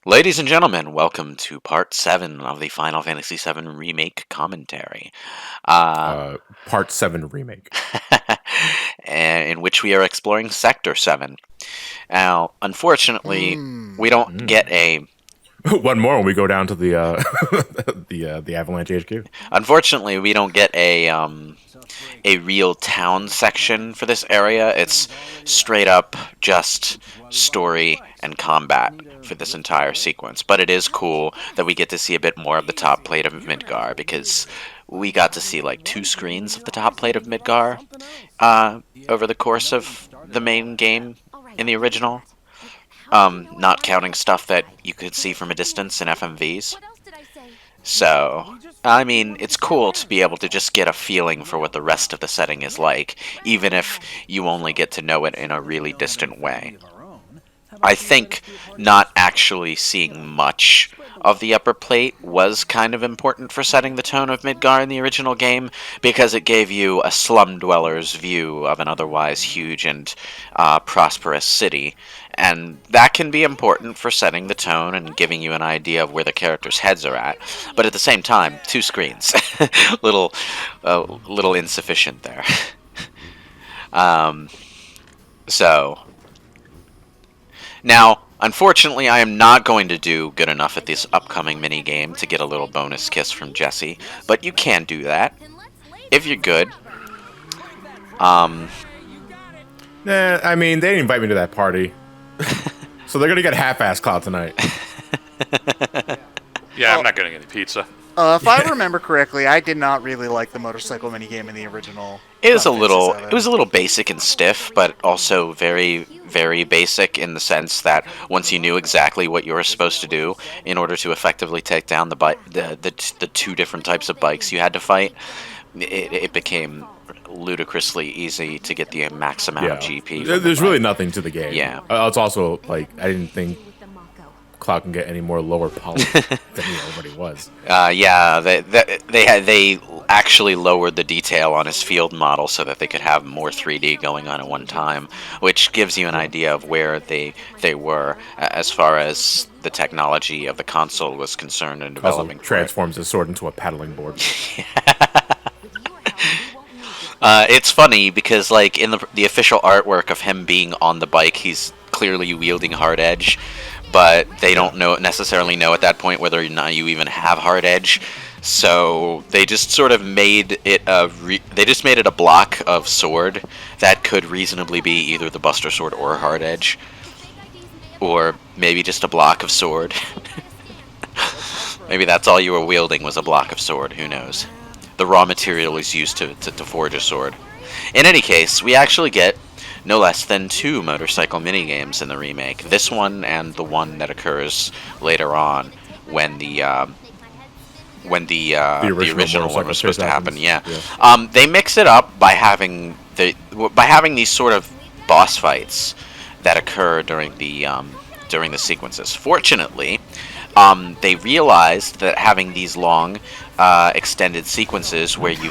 Ladies and gentlemen, welcome to part 7 of the Final Fantasy VII Remake commentary, uh, Part 7 remake. in which we are exploring Sector 7. Now, unfortunately, we don't get a. One more when we go down to the the Avalanche HQ. Unfortunately, we don't get a real town section for this area. It's straight up just story and combat for this entire sequence. But it is cool that we get to see a bit more of the top plate of Midgar because we got to see like 2 screens of the top plate of Midgar over the course of the main game in the original. Not counting stuff that you could see from a distance in FMVs. So, I mean, it's cool to be able to just get a feeling for what the rest of the setting is like, even if you only get to know it in a really distant way. I think not actually seeing much of the upper plate was kind of important for setting the tone of Midgar in the original game, because it gave you a slum dweller's view of an otherwise huge and prosperous city, and that can be important for setting the tone and giving you an idea of where the characters' heads are at. But at the same time, 2 screens, little insufficient there. um, so now, unfortunately, I am not going to do good enough at this upcoming minigame to get a little bonus kiss from Jessie, but you can do that if you're good. Nah, I mean, they didn't invite me to that party. So they're gonna get half-ass clout tonight. Yeah, I'm not getting any pizza. If I remember correctly, I did not really like the motorcycle minigame in the original. It was Final Fantasy it VII. was a little basic and stiff, but also very, very basic in the sense that once you knew exactly what you were supposed to do in order to effectively take down the 2 different types of bikes you had to fight, it became ludicrously easy to get the max amount of GP. There's really nothing to the game. Yeah. It's also like I didn't think Cloud can get any more lower polished than he already was. Yeah, they actually lowered the detail on his field model so that they could have more 3D going on at one time, which gives you an idea of where they were as far as the technology of the console was concerned in Also developing. transforms his sword into a paddling board. It's funny because, like, in the official artwork of him being on the bike, he's clearly wielding hard edge, but they don't necessarily know at that point whether or not you even have hard edge. So they just sort of made it a block of sword that could reasonably be either the Buster Sword or hard edge, or maybe just a block of sword. Maybe that's all you were wielding was a block of sword. Who knows? The raw material is used to forge a sword. In any case, we actually get no less than 2 motorcycle minigames in the remake. This one and the one that occurs later on when the original one was supposed to happen. Yeah. They mix it up by having these sort of boss fights that occur during the sequences. Fortunately, they realized that having these long extended sequences where you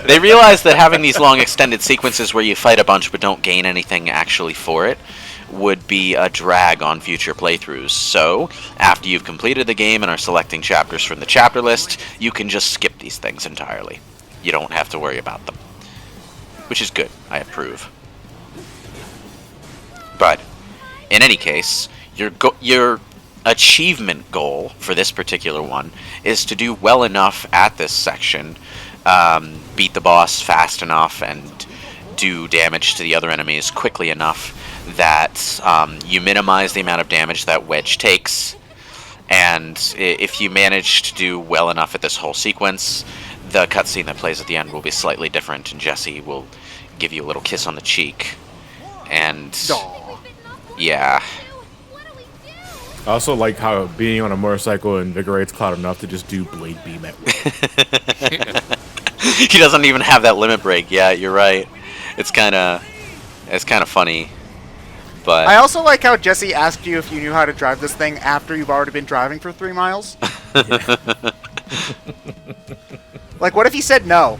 they realized that having these long extended sequences where you fight a bunch but don't gain anything actually for it would be a drag on future playthroughs. So, after you've completed the game and are selecting chapters from the chapter list, you can just skip these things entirely. You don't have to worry about them. Which is good. I approve. But, in any case, your achievement goal for this particular one is to do well enough at this section, beat the boss fast enough, and do damage to the other enemies quickly enough that you minimize the amount of damage that Wedge takes. And if you manage to do well enough at this whole sequence, the cutscene that plays at the end will be slightly different, and Jessie will give you a little kiss on the cheek. And Aw. yeah. I also like how being on a motorcycle invigorates Cloud enough to just do Blade Beam at will. He doesn't even have that limit break. Yeah, you're right. It's kind of funny. But I also like how Jessie asked you if you knew how to drive this thing after you've already been driving for 3 miles. Like, what if he said no?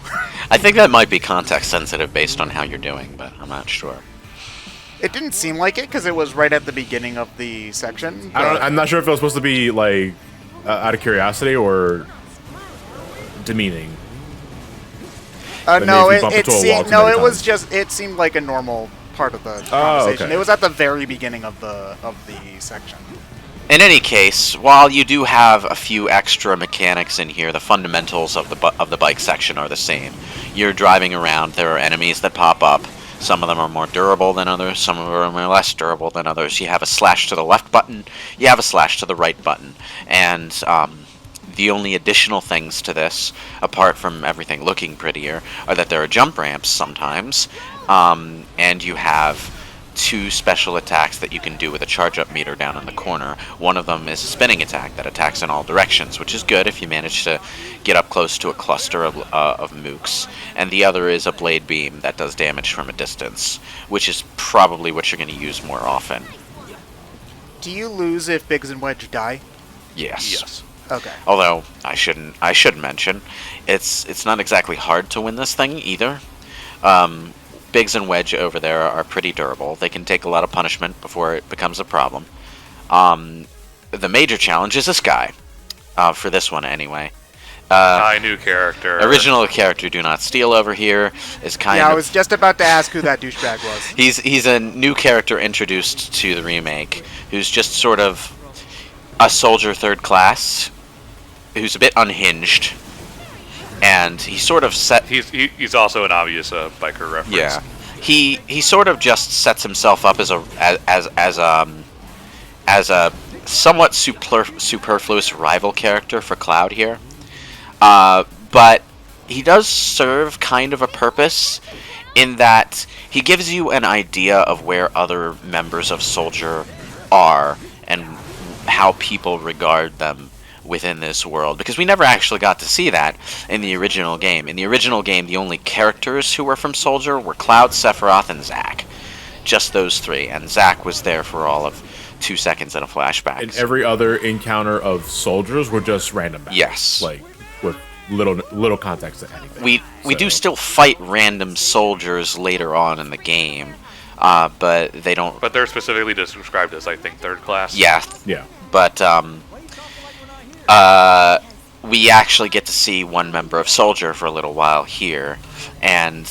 I think that might be context sensitive based on how you're doing, but I'm not sure. It didn't seem like it because it was right at the beginning of the section. I'm not sure if it was supposed to be like out of curiosity or demeaning. No, it was just. It seemed like a normal part of the conversation. Okay. It was at the very beginning of the section. In any case, while you do have a few extra mechanics in here, the fundamentals of the bike section are the same. You're driving around. There are enemies that pop up. Some of them are more durable than others. Some of them are less durable than others. You have a slash to the left button. You have a slash to the right button. And the only additional things to this, apart from everything looking prettier, are that there are jump ramps sometimes, and you have 2 special attacks that you can do with a charge-up meter down in the corner. One of them is a spinning attack that attacks in all directions, which is good if you manage to get up close to a cluster of mooks. And the other is a blade beam that does damage from a distance, which is probably what you're going to use more often. Do you lose if Biggs and Wedge die? Yes. Okay. Although I should mention, it's not exactly hard to win this thing either. Biggs and Wedge over there are pretty durable. They can take a lot of punishment before it becomes a problem. The major challenge is this guy, for this one anyway. New character. Original character Do Not Steal over here is kind of... Yeah, I was just about to ask who that douchebag was. He's a new character introduced to the remake, who's just sort of a soldier third class, who's a bit unhinged. And he sort of He's also an obvious biker reference. Yeah, he sort of just sets himself up as a somewhat superfluous rival character for Cloud here, but he does serve kind of a purpose in that he gives you an idea of where other members of Soldier are and how people regard them within this world, because we never actually got to see that in the original game. In the original game, the only characters who were from Soldier were Cloud, Sephiroth, and Zack. Just those 3, and Zack was there for all of 2 seconds in a flashback. And every other encounter of soldiers were just random battles. Yes. Like, with little context to anything. We do still fight random soldiers later on in the game, but they don't... But they're specifically described as, I think, third class. Yeah. But, we actually get to see one member of Soldier for a little while here, and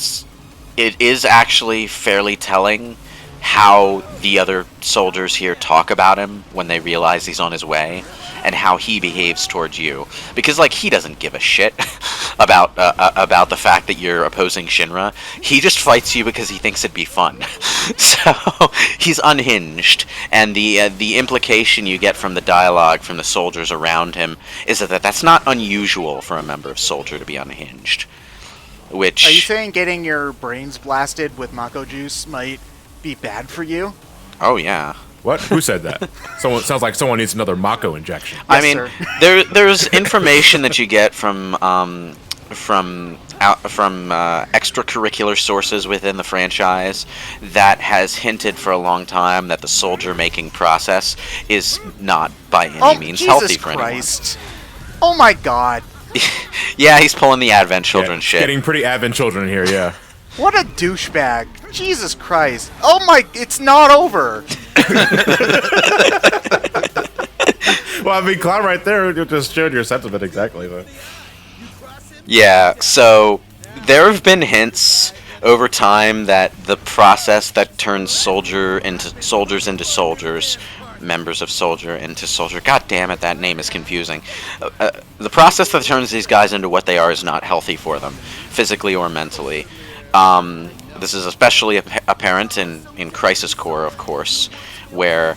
it is actually fairly telling how the other soldiers here talk about him when they realize he's on his way, and how he behaves towards you. Because, like, he doesn't give a shit about the fact that you're opposing Shinra. He just fights you because he thinks it'd be fun. So, he's unhinged, and the implication you get from the dialogue from the soldiers around him is that that's not unusual for a member of Soldier to be unhinged. Which... Are you saying getting your brains blasted with Mako juice might be bad for you? Oh, yeah. What? Who said that? Sounds like someone needs another Mako injection. I mean, there's information that you get from extracurricular sources within the franchise that has hinted for a long time that the soldier making process is not by any means healthy for anyone. Jesus Christ! Oh my God! Yeah, he's pulling the Advent Children shit. Getting pretty Advent Children here, yeah. What a douchebag! Jesus Christ! Oh my! It's not over. Well, I mean, Cloud right there, you just showed your sentiment exactly. But. Yeah, so there have been hints over time that the process that turns soldiers into soldiers, members of Soldier into Soldier, god damn it, that name is confusing. The process that turns these guys into what they are is not healthy for them, physically or mentally. This is especially apparent in Crisis Core, of course, where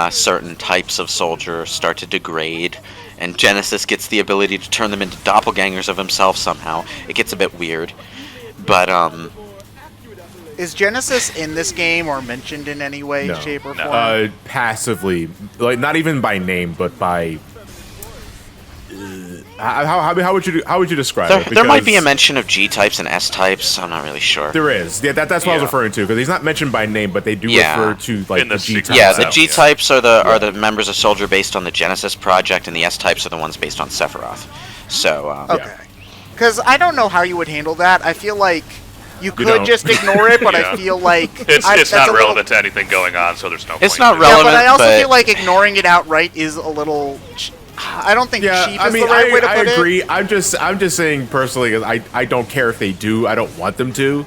certain types of soldier start to degrade, and Genesis gets the ability to turn them into doppelgangers of himself somehow. It gets a bit weird, but is Genesis in this game or mentioned in any way, shape, or form? Passively, like not even by name, but by. How would you describe it? There might be a mention of G types and S types. I'm not really sure. There is. Yeah, that's what I was referring to, because he's not mentioned by name, but they do refer to like the G types. Yeah, the G types are the members of Soldier based on the Genesis project, and the S types are the ones based on Sephiroth. So okay, because I don't know how you would handle that. I feel like You could just ignore it, but I feel like it's not relevant to anything going on, so there's no point. It's not relevant, but I also feel like ignoring it outright is a little. I don't think cheap is the right way to put it. I agree. I'm just saying personally, I don't care if they do. I don't want them to,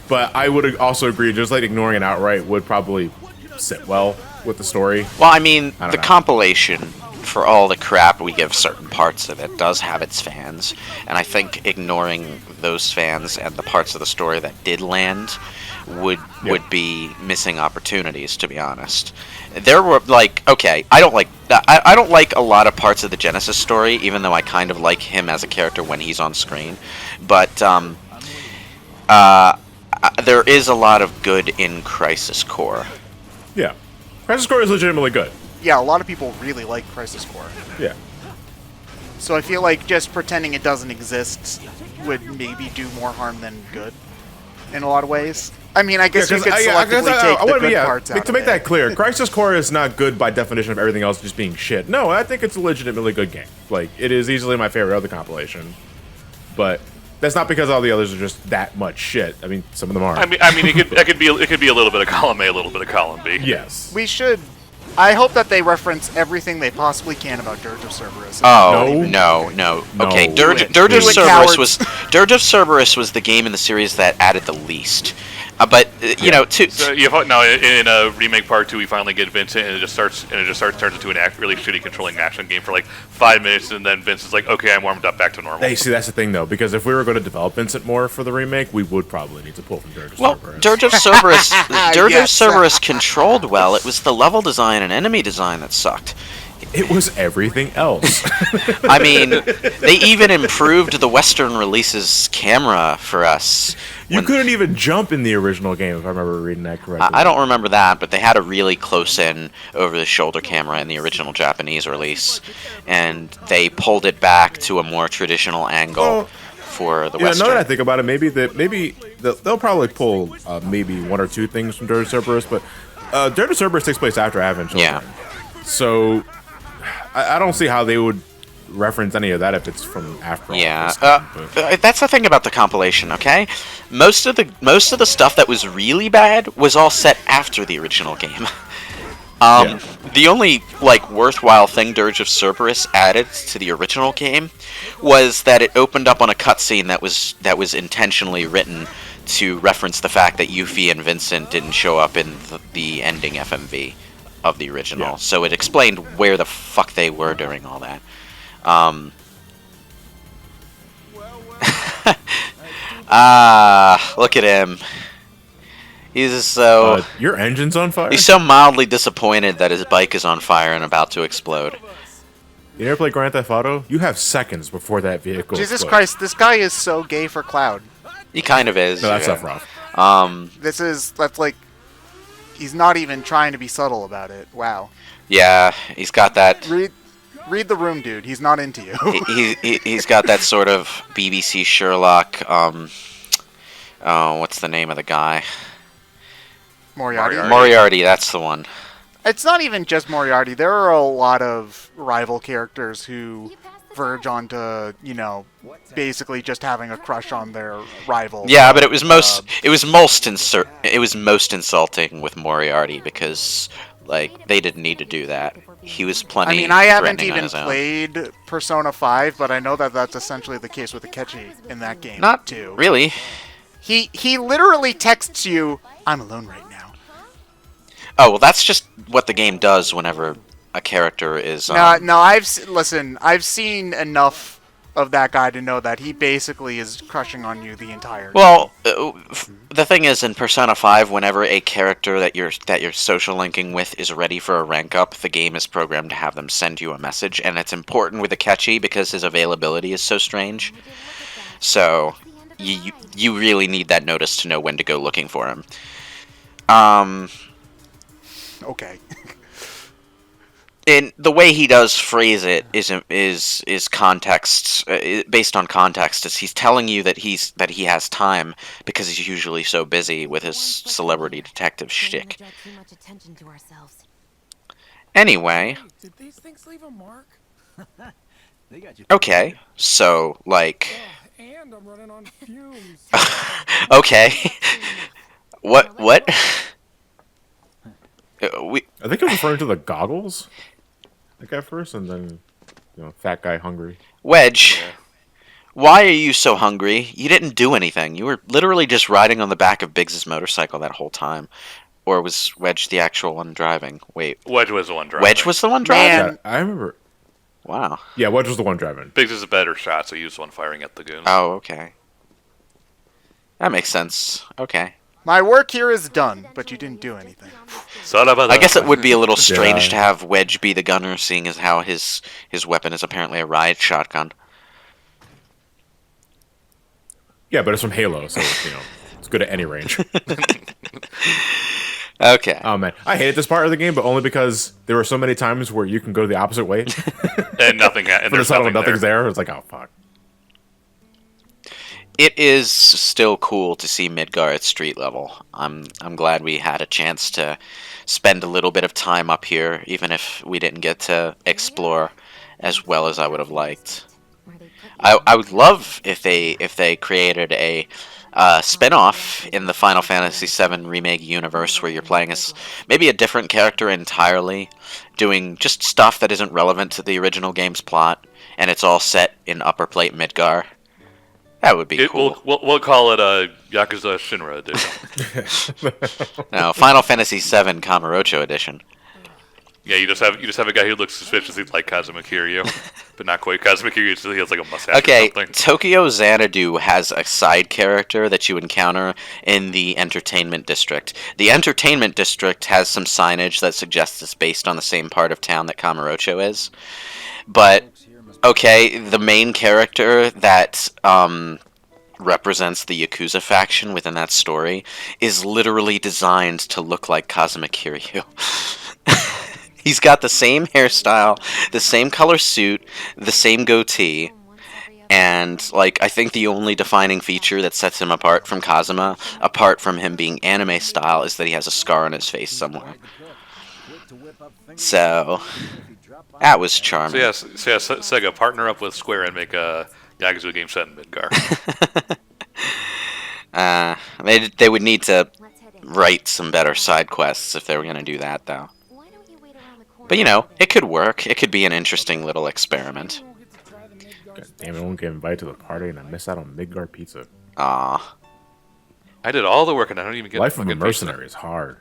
but I would also agree. Just like ignoring it outright would probably sit well with the story. Well, I mean, the compilation, for all the crap we give certain parts of it, does have its fans, and I think ignoring those fans and the parts of the story that did land would be missing opportunities, to be honest. There were I don't like a lot of parts of the Genesis story, even though I kind of like him as a character when he's on screen, but there is a lot of good in Crisis Core. Yeah, Crisis Core is legitimately good. Yeah, a lot of people really like Crisis Core. Yeah. So I feel like just pretending it doesn't exist would maybe do more harm than good in a lot of ways. I mean, I guess you could selectively take the good parts out of it. To make that clear, Crisis Core is not good by definition of everything else just being shit. No, I think it's a legitimately good game. Like, it is easily my favorite of the compilation. But that's not because all the others are just that much shit. I mean, some of them are. I mean, it could be a little bit of column A, a little bit of column B. Yes. We should. I hope that they reference everything they possibly can about Dirge of Cerberus. Oh, no. Okay, Dirge of Cerberus was the game in the series that added the least. But you know, so in a remake part 2, we finally get Vincent, and it just turns into an really shitty controlling action game for like 5 minutes, and then Vincent's like, okay, I'm warmed up back to normal. Hey, see, that's the thing though, because if we were going to develop Vincent more for the remake, we would probably need to pull from Dirge of Cerberus. Dirge of Cerberus controlled well. It was the level design and enemy design that sucked. It was everything else. I mean, they even improved the Western release's camera for us. You couldn't even jump in the original game, if I remember reading that correctly. I don't remember that, but they had a really close-in, over-the-shoulder camera in the original Japanese release, and they pulled it back to a more traditional angle for the Western. Now that I think about it, maybe they'll probably pull maybe one or two things from Dirge of Cerberus, but Dirge of Cerberus takes place after Advent Children. Yeah. So I don't see how they would reference any of that if it's from after all. Yeah, that's the thing about the compilation. Okay, most of the stuff that was really bad was all set after the original game. The only worthwhile thing Dirge of Cerberus added to the original game was that it opened up on a cutscene that was intentionally written to reference the fact that Yuffie and Vincent didn't show up in the ending FMV of the original. So it explained where the fuck they were during all that. Look at him. He's so... your engine's on fire? He's so mildly disappointed that his bike is on fire and about to explode. You ever play Grand Theft Auto? You have seconds before that vehicle Jesus explodes. Christ, this guy is so gay for Cloud. He kind of is. No, that's not rough. That's like... He's not even trying to be subtle about it. Wow. Yeah, he's got that... Read the room, dude. He's not into you. He's got that sort of BBC Sherlock, what's the name of the guy? Moriarty, that's the one. It's not even just Moriarty. There are a lot of rival characters who verge onto, basically just having a crush on their rival. Yeah, but it was most insulting with Moriarty because they didn't need to do that. He was plenty. I mean, I haven't even played Persona 5, but I know that that's essentially the case with Akechi in that game. Not too. Really. He literally texts you, "I'm alone right now." Oh well, that's just what the game does whenever a character is. No. I've seen enough of that guy to know that he basically is crushing on you the entire. Well, the thing is, in Persona 5, whenever a character that you're social linking with is ready for a rank up, the game is programmed to have them send you a message, and it's important with Akechi because his availability is so strange. So you really need that notice to know when to go looking for him. Okay. And the way he does phrase it is context, based on context. Is he's telling you that he has time because he's usually so busy with his celebrity detective shtick. Anyway. Did these things leave a mark? Okay, so And I'm running on fumes. Okay. What? We I think I'm referring to the goggles. Like at first, and then, fat guy hungry. Wedge. Why are you so hungry? You didn't do anything. You were literally just riding on the back of Biggs's motorcycle that whole time. Or was Wedge the actual one driving? Wait. Wedge was the one driving. Wedge was the one driving? Man. I remember. Wow. Yeah, Wedge was the one driving. Biggs is a better shot, so he was the one firing at the goons. Oh, okay. That makes sense. Okay. My work here is done, but you didn't do anything. I guess it would be a little strange Yeah. to have Wedge be the gunner, seeing as how his weapon is apparently a riot shotgun. Yeah, but it's from Halo, so it's good at any range. Okay. Oh man, I hated this part of the game, but only because there were so many times where you can go the opposite way. And nothing. And For the there's subtle, nothing nothing's there. there. It's like, oh fuck. It is still cool to see Midgar at street level. I'm glad we had a chance to spend a little bit of time up here, even if we didn't get to explore as well as I would have liked. I would love if they created a spin-off in the Final Fantasy VII Remake universe where you're playing as maybe a different character entirely, doing just stuff that isn't relevant to the original game's plot, and it's all set in Upper Plate Midgar. That would be cool. We'll call it a Yakuza Shinra edition. No, Final Fantasy VII Kamurocho edition. Yeah, you just have a guy who looks suspiciously like Kazuma Kiryu, but not quite Kazuma Kiryu. So he has like a mustache Okay, or something. Tokyo Xanadu has a side character that you encounter in the Entertainment District. The Entertainment District has some signage that suggests it's based on the same part of town that Kamurocho is. But, okay, the main character that represents the Yakuza faction within that story is literally designed to look like Kazuma Kiryu. He's got the same hairstyle, the same color suit, the same goatee, and, like, I think the only defining feature that sets him apart from Kazuma, apart from him being anime style, is that he has a scar on his face somewhere. So, that was charming. So yeah, Sega, partner up with Square and make a Yakuza game set in Midgar. They would need to write some better side quests if they were going to do that, though. But, it could work. It could be an interesting little experiment. God damn it, I won't get invited to the party and I miss out on Midgar pizza. Ah. I did all the work and I don't even get Life of a fucking mercenary is hard.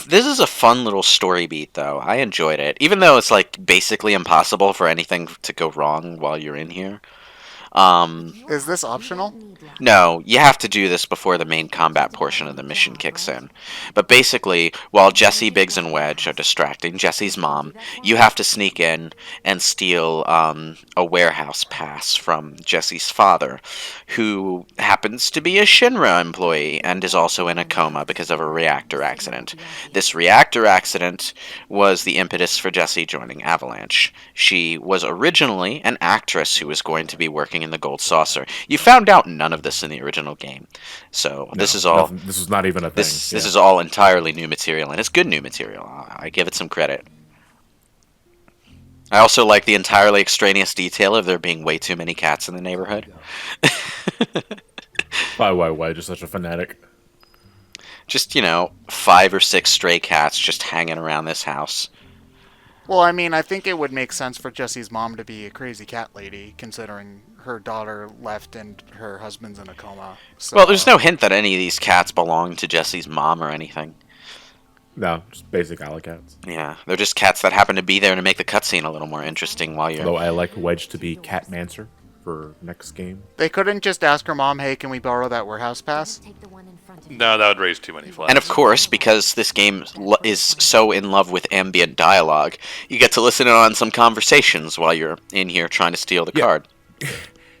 This is a fun little story beat, though. I enjoyed it. Even though it's, like, basically impossible for anything to go wrong while you're in here. Is this optional? No, you have to do this before the main combat portion of the mission kicks in. But basically, while Jessie, Biggs, and Wedge are distracting Jessie's mom, you have to sneak in and steal a warehouse pass from Jessie's father, who happens to be a Shinra employee and is also in a coma because of a reactor accident. This reactor accident was the impetus for Jessie joining Avalanche. She was originally an actress who was going to be working in the Gold Saucer. You found out none of this in the original game, so this is all. This is not even a thing. This is all entirely new material, and it's good new material. I give it some credit. I also like the entirely extraneous detail of there being way too many cats in the neighborhood. Why Wedge is such a fanatic? Just 5 or 6 stray cats just hanging around this house. Well, I mean, I think it would make sense for Jessie's mom to be a crazy cat lady, considering her daughter left and her husband's in a coma. So, Well, there's no hint that any of these cats belong to Jessie's mom or anything. No, just basic alley cats. Yeah, they're just cats that happen to be there to make the cutscene a little more interesting while you're... Though I like Wedge to be Catmancer for next game. They couldn't just ask her mom, hey, can we borrow that warehouse pass? No, that would raise too many flags. And of course, because this game is so in love with ambient dialogue, you get to listen in on some conversations while you're in here trying to steal the card.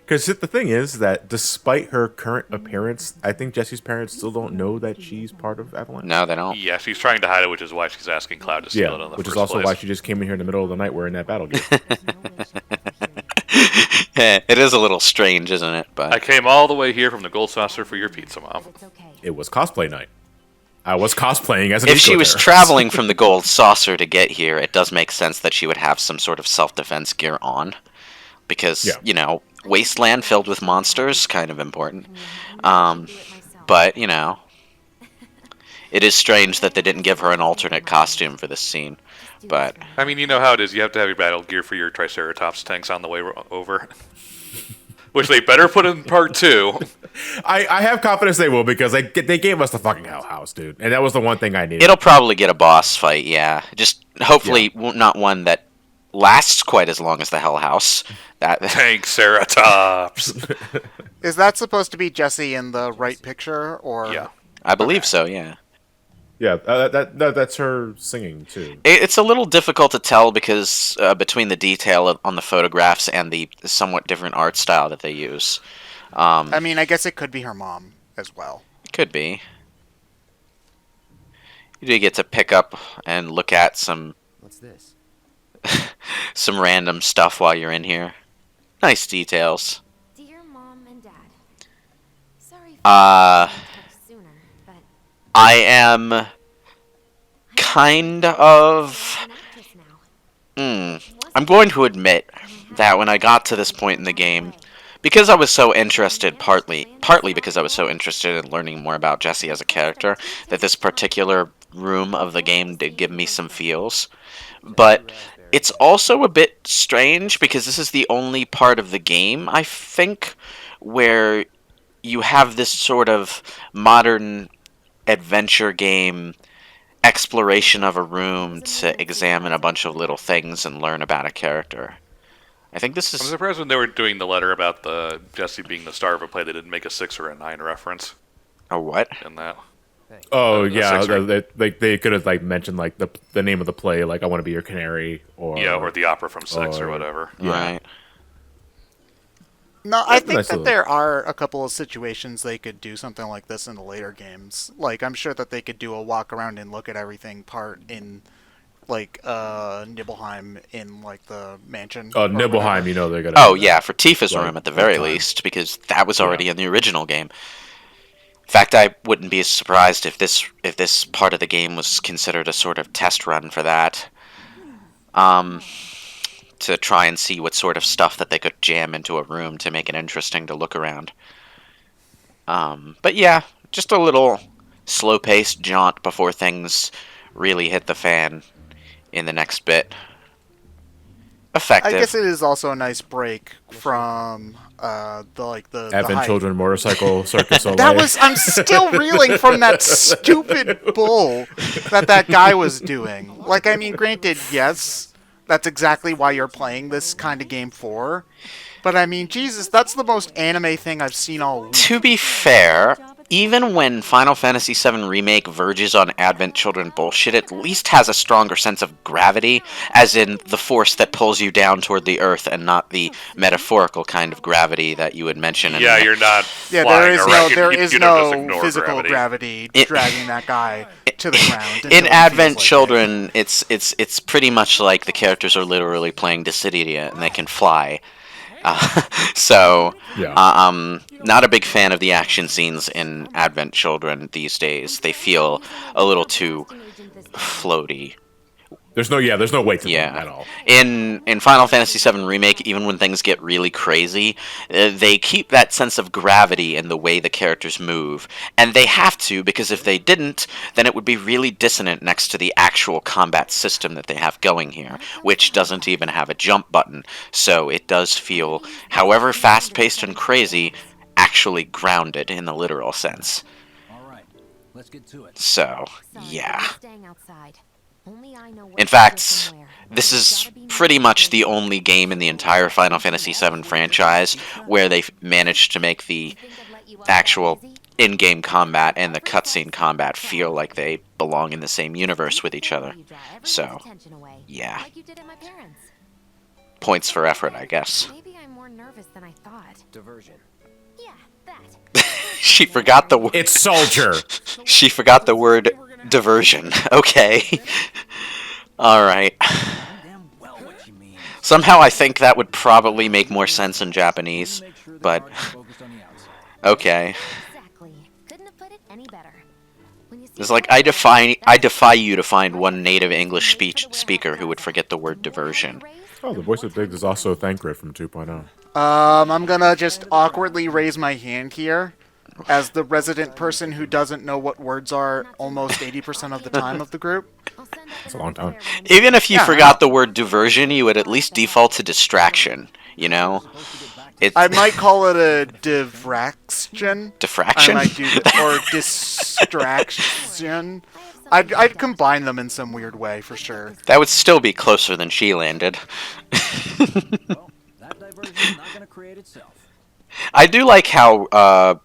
Because the thing is that despite her current appearance, I think Jessie's parents still don't know that she's part of Avalanche. No, they don't. Yeah, she's trying to hide it, which is why she's asking Cloud to steal it in the which first is also place. why she just came in here in the middle of the night wearing that battle gear. It is a little strange, isn't it? But I came all the way here from the Gold Saucer for your pizza, Mom. It was cosplay night. I was cosplaying as an if she was eco-terrorist. traveling from the Gold Saucer to get here, it does make sense that she would have some sort of self-defense gear on. Because, wasteland filled with monsters, kind of important. But, you know, it is strange that they didn't give her an alternate costume for this scene. But I mean, you know how it is. You have to have your battle gear for your Triceratops tanks on the way over. Which they better put in part 2. I have confidence they will, because they gave us the fucking Hell House, dude. And that was the one thing I needed. it'll probably get a boss fight, yeah. Just hopefully not one that lasts quite as long as the Hell House. Tank Ceratops. Is that supposed to be Jessie in the right picture, or? Yeah. I believe so, yeah. Yeah, that's her singing, too. It's a little difficult to tell because between the detail on the photographs and the somewhat different art style that they use. I mean, I guess it could be her mom as well. It could be. You do get to pick up and look at some What's this? some random stuff while you're in here. Nice details. Dear Mom and Dad, sorry for Uh, sooner, but I am kind of... I'm an actress now. I'm going to admit that when I got to this point in the game, because I was so interested, partly because I was so interested in learning more about Jessie as a character, that this particular room of the game did give me some feels. But it's also a bit strange because this is the only part of the game, I think, where you have this sort of modern adventure game exploration of a room to examine a bunch of little things and learn about a character. I think this I'm is... surprised when they were doing the letter about the Jessie being the star of a play, they didn't make a 6 or a 9 reference A what? in that. Oh, The yeah, sixer. they could have, like, mentioned, like, the name of the play, like, I Want to Be Your Canary, or... Yeah, or the opera from 6 or or- whatever. Right. No, I think Nice that little- there are a couple of situations they could do something like this in the later games. Like, I'm sure that they could do a walk around and look at everything part in, like, Nibelheim in, like, the mansion. Oh, or Nibelheim, whatever. you know they're gonna... Oh, yeah, for Tifa's Right, room at the right very time. least, because that was already in the original game. In fact, I wouldn't be surprised if this part of the game was considered a sort of test run for that. To try and see what sort of stuff that they could jam into a room to make it interesting to look around. But yeah, just a little slow-paced jaunt before things really hit the fan in the next bit. Effective. I guess it is also a nice break from the Advent hype. Children Motorcycle Circus Olay. That was I'm still reeling from that stupid bull that guy was doing. Like, I mean, granted, yes, that's exactly why you're playing this kind of game for. But I mean, Jesus, that's the most anime thing I've seen all week. To be fair, even when Final Fantasy VII Remake verges on Advent Children bullshit, it at least has a stronger sense of gravity, as in the force that pulls you down toward the earth and not the metaphorical kind of gravity that you would mention. Yeah, you're not Yeah, flying around. there You is don't just no ignore physical gravity. dragging that guy to the ground. until In he Advent feels like Children, it's pretty much like the characters are literally playing Dissidia and they can fly. So, Yeah. not a big fan of the action scenes in Advent Children these days. They feel a little too floaty. There's no weight to them Yeah. at all. In Final Fantasy VII Remake, even when things get really crazy, they keep that sense of gravity in the way the characters move. And they have to, because if they didn't, then it would be really dissonant next to the actual combat system that they have going here, which doesn't even have a jump button. So it does feel, however fast-paced and crazy, actually grounded in the literal sense. All right, let's get to it. So, yeah. Staying outside. Only I know where In to fact, go somewhere. this is pretty much the only game in the entire Final Fantasy VII franchise where they've managed to make the Think I'd let you off actual that easy? in-game combat and the cutscene combat feel like they belong in the same universe with each other. You draw everyone's So, attention away, yeah. like you did at my parents'. Points for effort, I guess. Maybe I'm more nervous than I thought. Diversion. Yeah, that. She forgot the word. It's Soldier. She forgot the word diversion. Okay. All right. Damn well what you mean. Somehow I think that would probably make more sense in Japanese, Make sure the but target's focused on the outside. okay. Exactly. Couldn't have put it any better. When you see It's like colors, I defy you to find one native English speaker who would forget the word diversion. Oh, the voice of Biggs is also Thancred from 2.0. I'm gonna just awkwardly raise my hand here as the resident person who doesn't know what words are almost 80% of the time of the group. It's a long time. Even if you Yeah, I forgot know. the word diversion, you would at least default to distraction. You know, it's I might call it a diffraction. I diffraction. might do that, or distraction. I'd combine them in some weird way for sure. That would still be closer than she landed. Well, that diversion's not gonna create itself. I do like how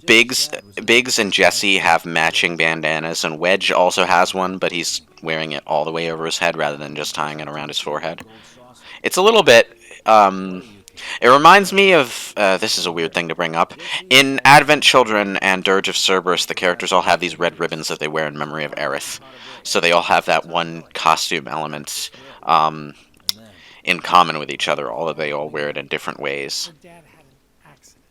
Biggs and Jessie have matching bandanas, and Wedge also has one, but he's wearing it all the way over his head rather than just tying it around his forehead. It's a little bit. It reminds me of. This is a weird thing to bring up. In Advent Children and Dirge of Cerberus, the characters all have these red ribbons that they wear in memory of Aerith. So they all have that one costume element in common with each other, although they all wear it in different ways. Her dad had an accident.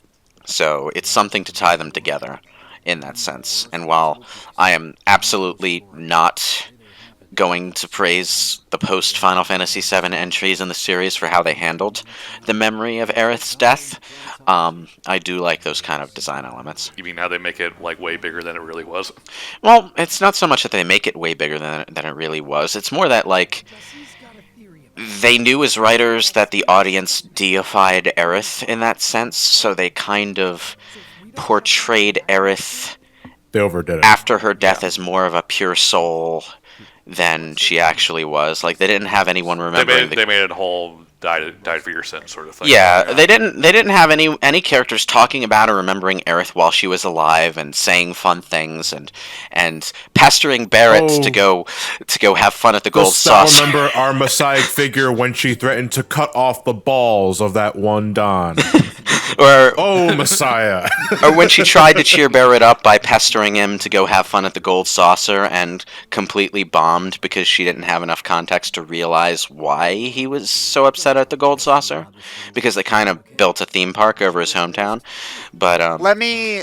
So it's something to tie them together in that sense. And while I am absolutely not going to praise the post Final Fantasy VII entries in the series for how they handled the memory of Aerith's death, I do like those kind of design elements. You mean how they make it like way bigger than it really was? Well, it's not so much that they make it way bigger than it really was. It's more that, like, they knew as writers that the audience deified Aerith in that sense, so they kind of portrayed Aerith They overdid it. after her death as more of a pure soul than she actually was. Like, they didn't have anyone remembering They made it whole died for your sins sort of thing. Yeah, they didn't have any characters talking about or remembering Aerith while she was alive and saying fun things and pestering Barrett Oh. to go have fun at the gold Dost thou saucer. remember our Messiah figure when she threatened to cut off the balls of that one Don? Or Oh, Messiah. or when she tried to cheer Barrett up by pestering him to go have fun at the gold saucer and completely bombed because she didn't have enough context to realize why he was so upset at the gold saucer, because they kind of built a theme park over his hometown. But Let me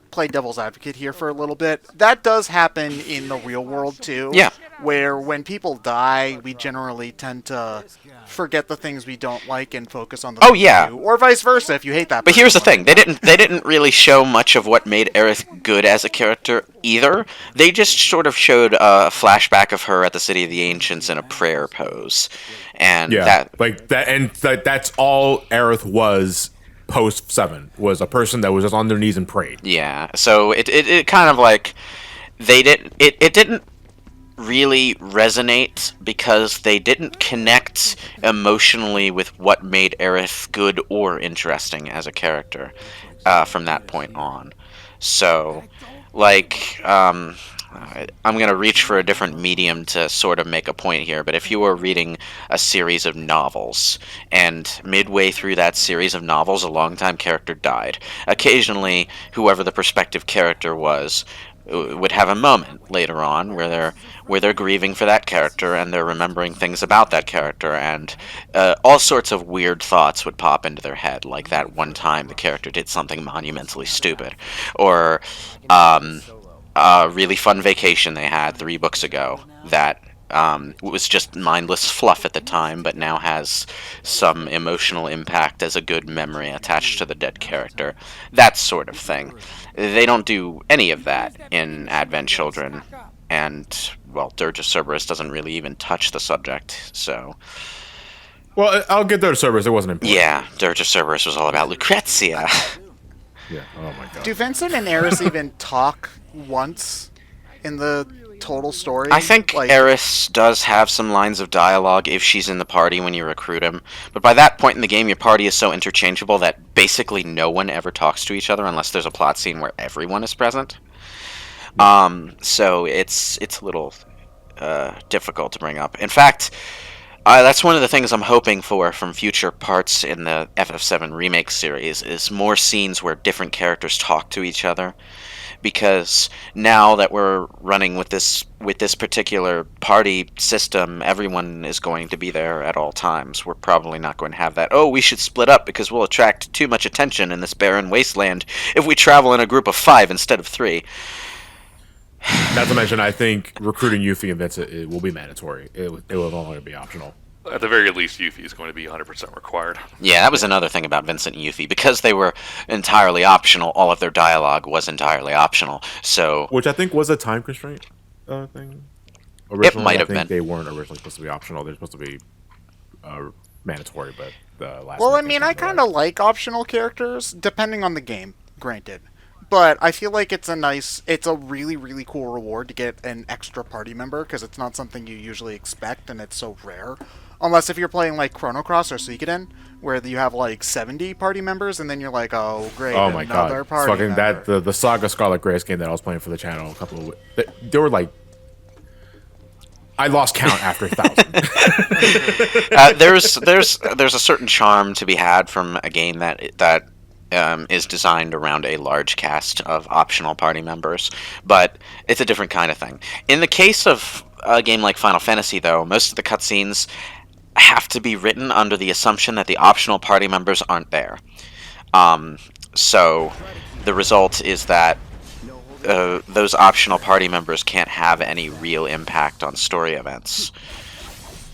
play devil's advocate here for a little bit. That does happen in the real world too. Yeah. Where when people die, we generally tend to forget the things we don't like and focus on the Oh, things we yeah. do. Or vice versa if you hate that But person. here's the thing: they didn't really show much of what made Aerith good as a character either. They just sort of showed a flashback of her at the City of the Ancients in a prayer pose, and Yeah, that like that, and that's all Aerith was post 7, was a person that was just on their knees and prayed. yeah. So it kind of like it didn't really resonate because they didn't connect emotionally with what made Aerith good or interesting as a character from that point on. So, like, I'm going to reach for a different medium to sort of make a point here, but if you were reading a series of novels, and midway through that series of novels, a longtime character died, occasionally, whoever the prospective character was would have a moment later on where they're grieving for that character and they're remembering things about that character, and all sorts of weird thoughts would pop into their head, like that one time the character did something monumentally stupid, or a really fun vacation they had 3 books ago that was just mindless fluff at the time, but now has some emotional impact as a good memory attached to the dead character. That sort of thing. They don't do any of that in Advent Children, and, well, Dirge of Cerberus doesn't really even touch the subject, so... Well, I'll get there to Cerberus. It wasn't important. Yeah, Dirge of Cerberus was all about Lucrezia. Yeah. Oh my god. Do Vincent and Aerith even talk once in the total story? I think like, Aerith does have some lines of dialogue if she's in the party when you recruit him, but by that point in the game, your party is so interchangeable that basically no one ever talks to each other unless there's a plot scene where everyone is present. So it's a little difficult to bring up. In fact, that's one of the things I'm hoping for from future parts in the FF7 Remake series, is more scenes where different characters talk to each other. Because now that we're running with this particular party system, everyone is going to be there at all times. We're probably not going to have that, oh, we should split up because we'll attract too much attention in this barren wasteland if we travel in a group of 5 instead of 3. Not to mention, I think recruiting Yuffie and Vincent, it will be mandatory. It will no longer be optional. At the very least, Yuffie is going to be 100% required. Yeah, that was another thing about Vincent and Yuffie. Because they were entirely optional, all of their dialogue was entirely optional. So Which I think was a time constraint thing. Originally, might I have think been. they weren't originally supposed to be optional. They're supposed to be mandatory, but the last. Well, I minute mean, they I kind of like optional characters, depending on the game, granted. But I feel like it's a really, really cool reward to get an extra party member, because it's not something you usually expect, and it's so rare. Unless if you're playing like Chrono Cross or Suikoden, where you have like 70 party members, and then you're like, oh, great, Oh my another god! party Fucking member. the Saga Scarlet Grace game that I was playing for the channel a couple of they were like. I lost count after 1,000. There's a certain charm to be had from a game that is designed around a large cast of optional party members, but it's a different kind of thing. In the case of a game like Final Fantasy, though, most of the cutscenes have to be written under the assumption that the optional party members aren't there. So the result is that those optional party members can't have any real impact on story events.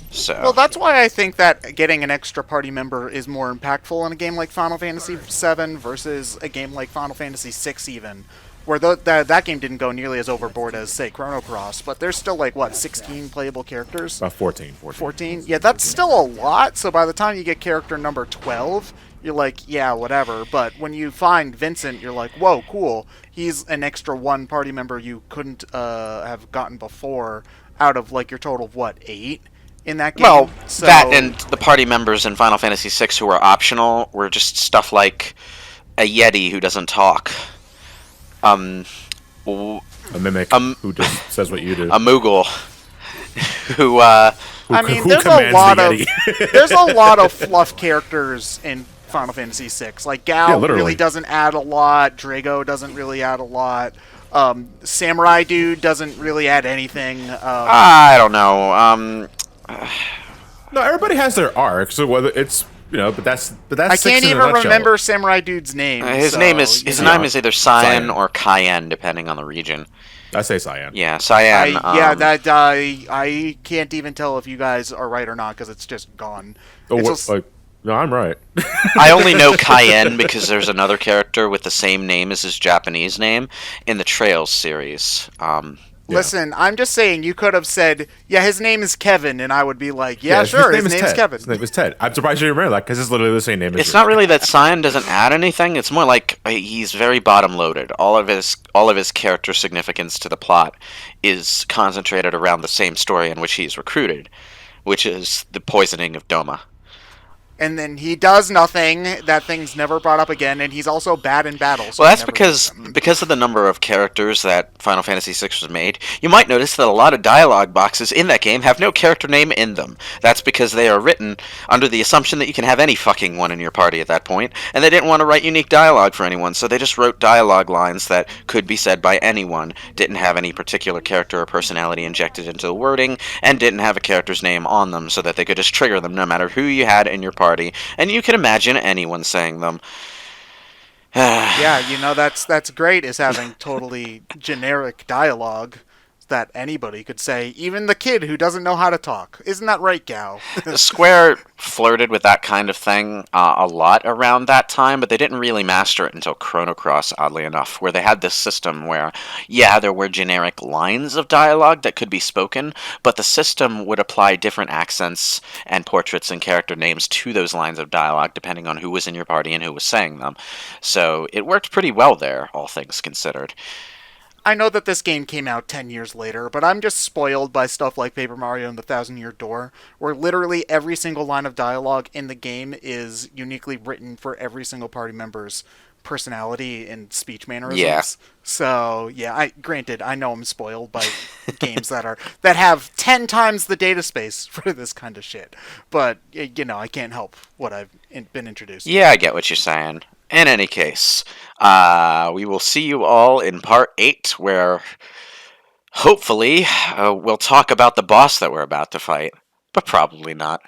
So Well, that's why I think that getting an extra party member is more impactful in a game like Final Fantasy VII versus a game like Final Fantasy VI, even, where that game didn't go nearly as overboard as, say, Chrono Cross, but there's still, like, what, 16 playable characters? About 14. 14? Yeah, that's still a lot, so by the time you get character number 12, you're like, yeah, whatever. But when you find Vincent, you're like, whoa, cool. He's an extra one party member you couldn't have gotten before out of, like, your total of, what, 8? In that game. well, So, that and the party members in Final Fantasy VI who were optional were just stuff like a Yeti who doesn't talk, w- A mimic who just says what you do. a Moogle who I mean, who there's a commands lot the of Yeti? there's a lot of fluff characters in Final Fantasy VI. Like Gal Yeah, literally. really doesn't add a lot. Drago doesn't really add a lot. Samurai dude doesn't really add anything. I don't know. No, everybody has their arc, so whether it's but that's I six can't in a even nutshell. remember Samurai dude's name. His so, name is you know. either Cyan Cyan. or Cayenne, depending on the region. I say Cyan. Yeah, Cyan. I can't even tell if you guys are right or not because it's just gone. Oh, It's what, just- like, no, I'm right. I only know Cayenne because there's another character with the same name as his Japanese name in the Trails series. Yeah. Listen, I'm just saying you could have said, yeah, his name is Kevin, and I would be like, yeah, sure, his name's Ted. Kevin. His name is Ted. I'm surprised you remember that because it's literally the same name. As It's yours. not really that Cyan doesn't add anything. It's more like he's very bottom loaded. All of his character significance to the plot is concentrated around the same story in which he's recruited, which is the poisoning of Doma. And then he does nothing. That thing's never brought up again, and he's also bad in battle. So Well, he that's never because uses them. because of the number of characters that Final Fantasy VI was made. You might notice that a lot of dialogue boxes in that game have no character name in them. That's because they are written under the assumption that you can have any fucking one in your party at that point, and they didn't want to write unique dialogue for anyone, so they just wrote dialogue lines that could be said by anyone, didn't have any particular character or personality injected into the wording, and didn't have a character's name on them, so that they could just trigger them no matter who you had in your party, and you can imagine anyone saying them. Yeah, that's great, is having totally generic dialogue that anybody could say, even the kid who doesn't know how to talk. Isn't that right, Gao? Square flirted with that kind of thing a lot around that time, but they didn't really master it until Chrono Cross, oddly enough, where they had this system where, yeah, there were generic lines of dialogue that could be spoken, but the system would apply different accents and portraits and character names to those lines of dialogue, depending on who was in your party and who was saying them. So it worked pretty well there, all things considered. I know that this game came out 10 years later, but I'm just spoiled by stuff like Paper Mario and the Thousand Year Door, where literally every single line of dialogue in the game is uniquely written for every single party member's personality and speech mannerisms. Yeah. So, yeah, granted, I know I'm spoiled by games that have 10 times the data space for this kind of shit. But, I can't help what I've been introduced to. Yeah, I get what you're saying. In any case, we will see you all in part 8, where hopefully we'll talk about the boss that we're about to fight, but probably not.